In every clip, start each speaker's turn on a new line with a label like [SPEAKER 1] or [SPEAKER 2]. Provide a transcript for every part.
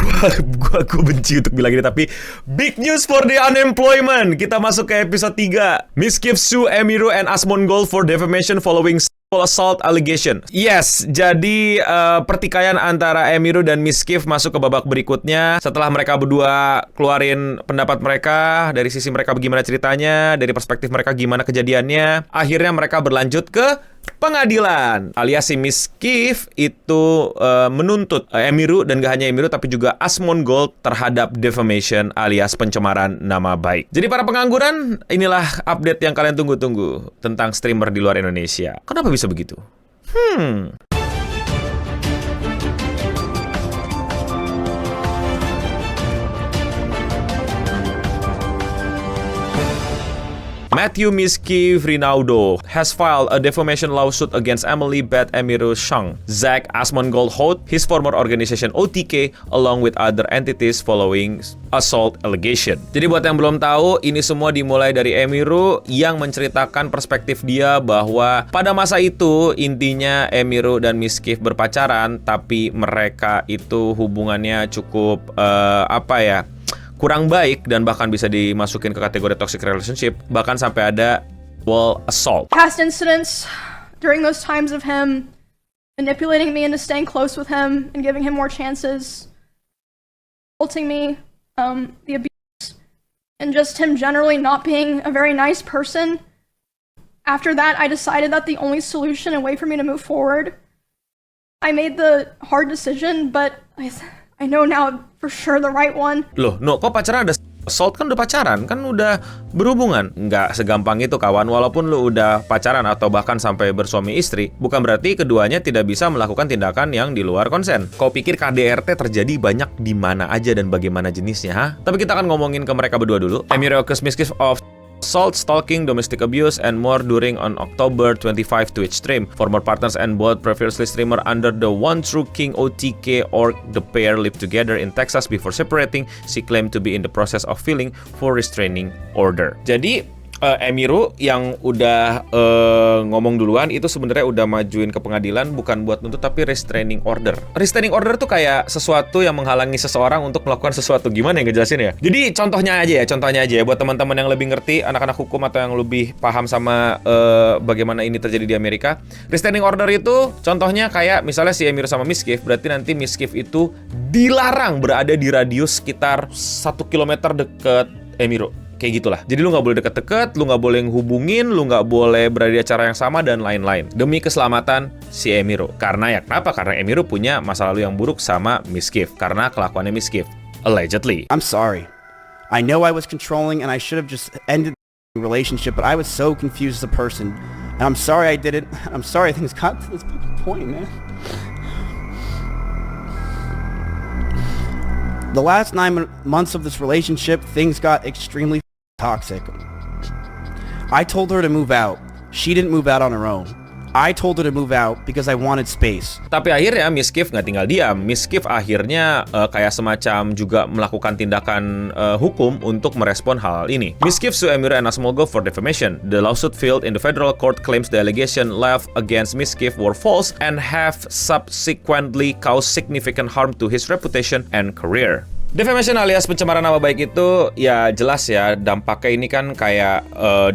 [SPEAKER 1] Gua benci untuk bilang ini, tapi big news for the unemployment. Kita masuk ke episode 3. Mizkif sue Emiru and Asmongold for defamation following assault allegation. Yes, jadi pertikaian antara Emiru dan Mizkif masuk ke babak berikutnya. Setelah mereka berdua keluarin pendapat mereka, dari sisi mereka bagaimana ceritanya, dari perspektif mereka gimana kejadiannya, akhirnya mereka berlanjut ke pengadilan. Alias si Mizkif itu menuntut Emiru, dan gak hanya Emiru tapi juga Asmongold terhadap defamation alias pencemaran nama baik. Jadi para pengangguran, inilah update yang kalian tunggu-tunggu tentang streamer di luar Indonesia. Kenapa bisa begitu? Matthew Mizkif Rinaudo has filed a defamation lawsuit against Emily Beth Emiru Shang, Zach Asmongold Holt, his former organization OTK, along with other entities following assault allegation. Jadi buat yang belum tahu, ini semua dimulai dari Emiru yang menceritakan perspektif dia bahwa pada masa itu intinya Emiru dan Mizkif berpacaran, tapi mereka itu hubungannya cukup kurang baik dan bahkan bisa dimasukin ke kategori toxic relationship, bahkan sampai ada assault.
[SPEAKER 2] Past incidents during those times of him manipulating me into staying close with him and giving him more chances, assaulting me, the abuse, and just him generally not being a very nice person. After that, I decided that the only solution and way for me to move forward, I made the hard decision, but I know now for sure the right one.
[SPEAKER 1] Loh, kok pacaran ada assault? Kan udah pacaran, kan udah berhubungan. Nggak segampang itu kawan, walaupun lu udah pacaran atau bahkan sampai bersuami istri, bukan berarti keduanya tidak bisa melakukan tindakan yang di luar konsen. Kau pikir KDRT terjadi banyak di mana aja dan bagaimana jenisnya, ha? Tapi kita akan ngomongin ke mereka berdua dulu. Emiru accused Mizkif of assault, stalking, domestic abuse, and more during on October 25 Twitch stream. Former partners and both previously streamer under the One True King OTK org, the pair lived together in Texas before separating. She claimed to be in the process of filing for restraining order. Jadi Emiru yang udah ngomong duluan itu sebenarnya udah majuin ke pengadilan bukan buat nuntut tapi restraining order. Restraining order tuh kayak sesuatu yang menghalangi seseorang untuk melakukan sesuatu. Gimana yang ngejelasin ya? Jadi contohnya aja ya buat teman-teman yang lebih ngerti, anak-anak hukum atau yang lebih paham sama bagaimana ini terjadi di Amerika. Restraining order itu contohnya kayak misalnya si Emiru sama Mizkif, berarti nanti Mizkif itu dilarang berada di radius sekitar 1 kilometer deket Emiru. Kayak gitulah. Jadi lu nggak boleh deket-deket, lu nggak boleh hubungin, lu nggak boleh berada di acara yang sama, dan lain-lain. Demi keselamatan si Emiru. Karena ya kenapa? Karena Emiru punya masa lalu yang buruk sama Mizkif. Karena kelakuannya Mizkif. Allegedly.
[SPEAKER 3] I'm sorry. I know I was controlling and I should have just ended the relationship, but I was so confused as a person. And I'm sorry I did it. I'm sorry things got to this point, man. The last 9 months of this relationship, things got extremely toxic. I told her to move out. She didn't move out on her own. I told her to move out because I wanted space.
[SPEAKER 1] Tapi akhirnya Mizkif nggak tinggal diam. Mizkif akhirnya kayak semacam juga melakukan tindakan hukum untuk merespon hal ini. Mizkif sue Emiru and Asmongold for defamation. The lawsuit filed in the federal court claims the allegation leveled against Mizkif were false and have subsequently caused significant harm to his reputation and career. Defamation alias pencemaran nama baik itu ya jelas ya dampaknya ini kan kayak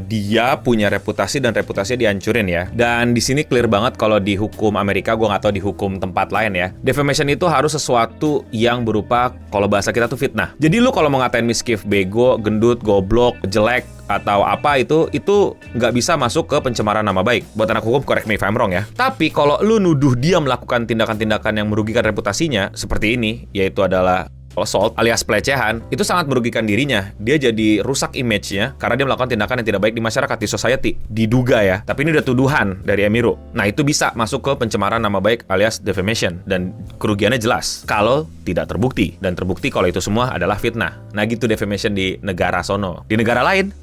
[SPEAKER 1] dia punya reputasi dan reputasinya dihancurin ya. Dan di sini clear banget kalau di hukum Amerika, gue nggak tahu di hukum tempat lain ya. Defamation itu harus sesuatu yang berupa kalau bahasa kita tuh fitnah. Jadi lu kalau mau ngatain Mizkif bego, gendut, goblok, jelek atau apa itu nggak bisa masuk ke pencemaran nama baik. Buat anak hukum correct me if I'm wrong ya. Tapi kalau lu nuduh dia melakukan tindakan-tindakan yang merugikan reputasinya seperti ini, yaitu adalah assault alias pelecehan, itu sangat merugikan dirinya. Dia jadi rusak image-nya karena dia melakukan tindakan yang tidak baik di masyarakat, di society. Diduga ya, tapi ini udah tuduhan dari Emiru. Nah itu bisa masuk ke pencemaran nama baik alias defamation. Dan kerugiannya jelas kalau tidak terbukti. Dan terbukti kalau itu semua adalah fitnah. Nah gitu defamation di negara sono. Di negara lain,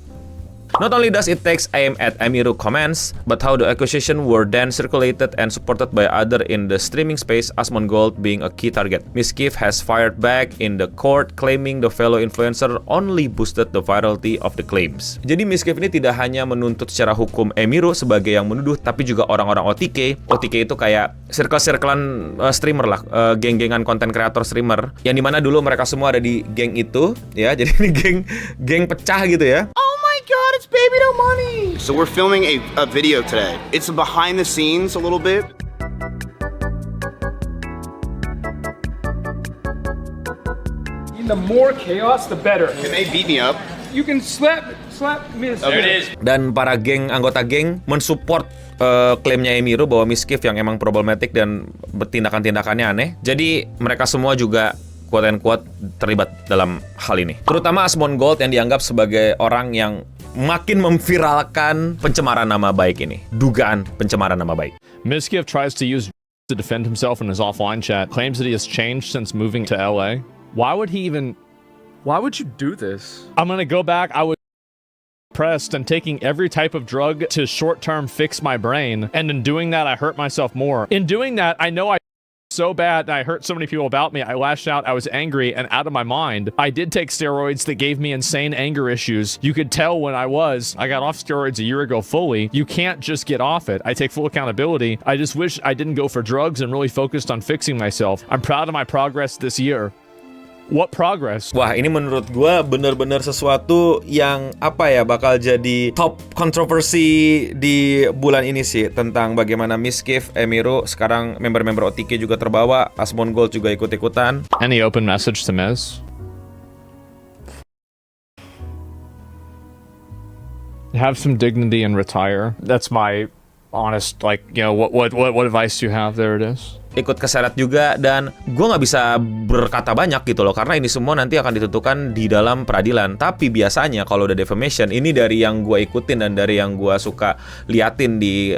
[SPEAKER 1] Not only does it take aim at Emiru comments, but how the accusation were then circulated and supported by others in the streaming space, Asmongold being a key target. Mizkif has fired back in the court, claiming the fellow influencer only boosted the virality of the claims. Jadi Mizkif ini tidak hanya menuntut secara hukum Emiru sebagai yang menuduh, tapi juga orang-orang OTK. OTK itu kayak circle-circlean streamer lah, geng-gengan konten kreator streamer, yang dimana dulu mereka semua ada di geng itu, ya. Jadi ini geng pecah gitu ya.
[SPEAKER 3] Oh my god, it's Baby No Money! So we're filming a video today. It's behind the scenes a little bit.
[SPEAKER 4] The more chaos, the better.
[SPEAKER 3] Can they beat me up?
[SPEAKER 4] You can slap Miz.
[SPEAKER 3] There it is.
[SPEAKER 1] Dan para anggota geng mensupport klaimnya Emiru bahwa Mizkif yang emang problematik dan tindakan-tindakannya aneh. Jadi mereka semua juga quote-unquote terlibat dalam hal ini. Terutama Asmongold yang dianggap sebagai orang yang makin memviralkan pencemaran nama baik ini. Dugaan pencemaran nama baik.
[SPEAKER 5] Mizkif tries to use to defend himself in his offline chat, claims that he has changed since moving to LA. Why would you do this? I'm gonna go back. I was depressed and taking every type of drug to short-term fix my brain, and in doing that, I hurt myself more. In doing that, I know I so bad and I hurt so many people about me. I lashed out, I was angry and out of my mind. I did take steroids that gave me insane anger issues. You could tell when I got off steroids a year ago fully. You can't just get off it. I take full accountability. I just wish I didn't go for drugs and really focused on fixing myself. I'm proud of my progress this year. What progress?
[SPEAKER 1] Wah, ini menurut gua bener-bener sesuatu yang bakal jadi top kontroversi di bulan ini sih, tentang bagaimana Mizkif, Emiru, sekarang member-member OTK juga terbawa, Asmongold juga ikut-ikutan.
[SPEAKER 5] Any open message to Miz? Have some dignity and retire. That's my honest, what advice do you have? There it is.
[SPEAKER 1] Ikut keseret juga, dan gue nggak bisa berkata banyak gitu loh, karena ini semua nanti akan ditentukan di dalam peradilan. Tapi biasanya kalau udah defamation, ini dari yang gue ikutin dan dari yang gue suka liatin di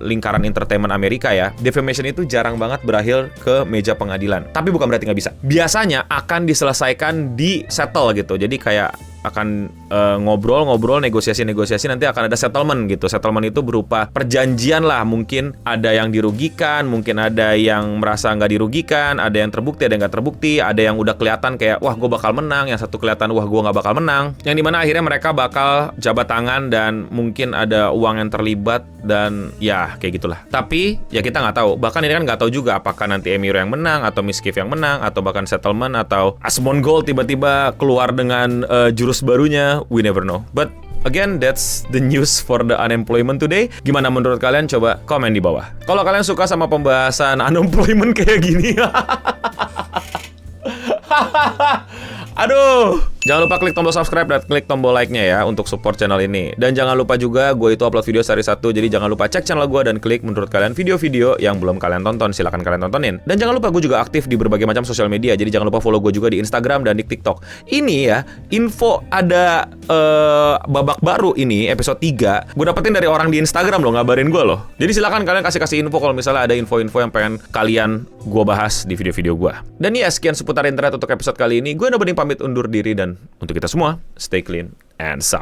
[SPEAKER 1] lingkaran entertainment Amerika ya, defamation itu jarang banget berakhir ke meja pengadilan. Tapi bukan berarti nggak bisa. Biasanya akan diselesaikan di settle gitu. Jadi kayak akan ngobrol-ngobrol, negosiasi-negosiasi, nanti akan ada settlement gitu. Settlement itu berupa perjanjian lah, mungkin ada yang dirugikan, mungkin ada yang merasa nggak dirugikan, ada yang terbukti, ada yang nggak terbukti, ada yang udah kelihatan kayak wah gue bakal menang, yang satu kelihatan wah gue nggak bakal menang, yang dimana akhirnya mereka bakal jabat tangan dan mungkin ada uang yang terlibat, dan ya kayak gitulah. Tapi ya kita nggak tahu, bahkan ini kan nggak tahu juga apakah nanti Emiru yang menang atau Mizkif yang menang atau bahkan settlement atau Asmongold tiba-tiba keluar dengan jurus barunya. We never know. But again, that's the news for the unemployment today. Gimana menurut kalian? Coba komen di bawah. Kalau kalian suka sama pembahasan unemployment kayak gini. Aduh. Jangan lupa klik tombol subscribe dan klik tombol like-nya ya untuk support channel ini. Dan jangan lupa juga gue itu upload video sehari satu. Jadi jangan lupa cek channel gue dan klik menurut kalian video-video yang belum kalian tonton. Silakan kalian tontonin. Dan jangan lupa gue juga aktif di berbagai macam sosial media. Jadi jangan lupa follow gue juga di Instagram dan di TikTok. Ini ya, info ada babak baru ini, episode 3. Gue dapetin dari orang di Instagram loh, ngabarin gue loh. Jadi silakan kalian kasih info kalau misalnya ada info-info yang pengen kalian gue bahas di video-video gue. Dan ya, sekian seputar internet untuk episode kali ini. Gue Noboding pamit undur diri, dan untuk kita semua, stay clean and sound.